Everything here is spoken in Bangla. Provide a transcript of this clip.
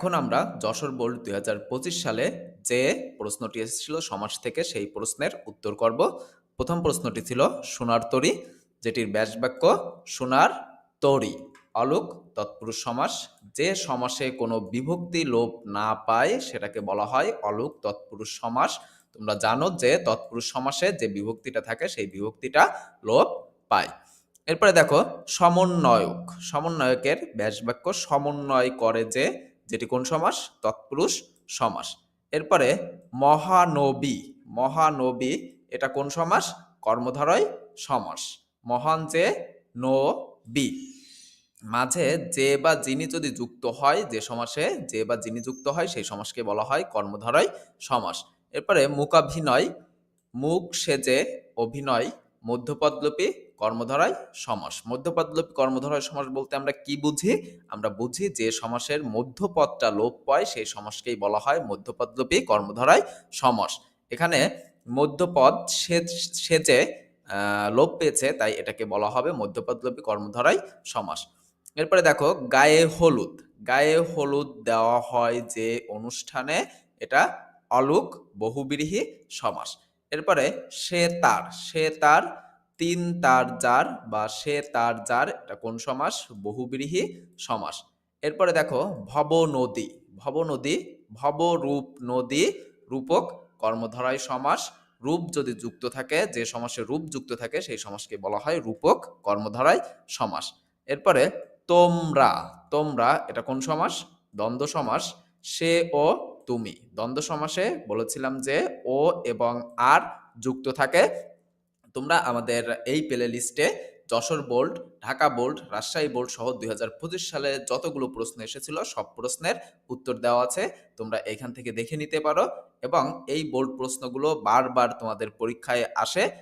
এখন আমরা যশোর বোর্ড ২০২৫ সালে যে প্রশ্নটি এসেছিল সমাস থেকে সেই প্রশ্নের উত্তর করব। প্রথম প্রশ্নটি ছিল সোনার তরী, যেটির ব্যাস বাক্য সোনার তরী। অলুক তৎপুরুষ সমাস। যে সমাসে কোনো বিভক্তি লোপ না পায় সেটাকে বলা হয় অলুক তৎপুরুষ সমাস। তোমরা জানো যে তৎপুরুষ সমাসে যে বিভক্তিটা থাকে সেই বিভক্তিটা লোপ পায়। এরপরে দেখো সমন্বয়ক। সমন্বয়কের ব্যাস বাক্য সমন্বয় করে যে, যেটি কোন সমাস? তৎপুরুষ সমাস। এরপরে মহানবী। মহানবী এটা কোন সমাস? কর্মধারয় সমাস। মহান যে নবী, মাঝে যে বা যিনি যদি যুক্ত হয়, যে সমাসে যে বা যিনি যুক্ত হয় সেই সমাসকে বলা হয় কর্মধারয় সমাস। এরপরে মূকাভিনয়। মুখ সেজে অভিনয় মধ্যপদলোপী কর্মধারয় সমাস। মধ্যপদলোপী কর্মধারয় সমাস বলতে আমরা কি বুঝি? আমরা বুঝি যে সমাসের মধ্যপদটা লোপ পায় সেই সমাসকেই বলা হয় মধ্যপদলোপী কর্মধারয় সমাস। এখানে মধ্যপদ সেজে লোপ পেয়েছে, তাই এটাকে বলা হবে মধ্যপদলোপী কর্মধারয় সমাস। এরপরে দেখো গায়ে হলুদ। গায়ে হলুদ দেওয়া হয় যে অনুষ্ঠানে, এটা অলুক বহুব্রীহি সমাস। এরপরে সে তার। সে তার তিন তার যার বা সে তার যার, এটা কোন সমাস? বহুব্রীহি সমাস। এরপরে দেখো ভব নদী। ভব নদী, ভবরূপ নদী রূপক কর্মধারয় সমাস। রূপ যদি যুক্ত থাকে, যে সমাসে রূপ যুক্ত থাকে সেই সমাসকে বলা হয় রূপক কর্মধারয় সমাস। এরপরে তোমরা। তোমরা এটা কোন সমাস? দ্বন্দ্ব সমাস। সে ও তুমি। দ্বন্দ্ব সমাসে বলেছিলাম যে ও এবং আর যুক্ত থাকে। তোমরা আমাদের এই প্লে লিস্টে Jessore board, Dhaka board, Rajshahi board সহ ২০২৫ সালে যতগুলো প্রশ্ন এসেছিল সব প্রশ্নের উত্তর দেওয়া আছে। তোমরা এখান থেকে দেখে নিতে পারো এবং এই বোর্ড প্রশ্নগুলো বারবার তোমাদের পরীক্ষায় আসে।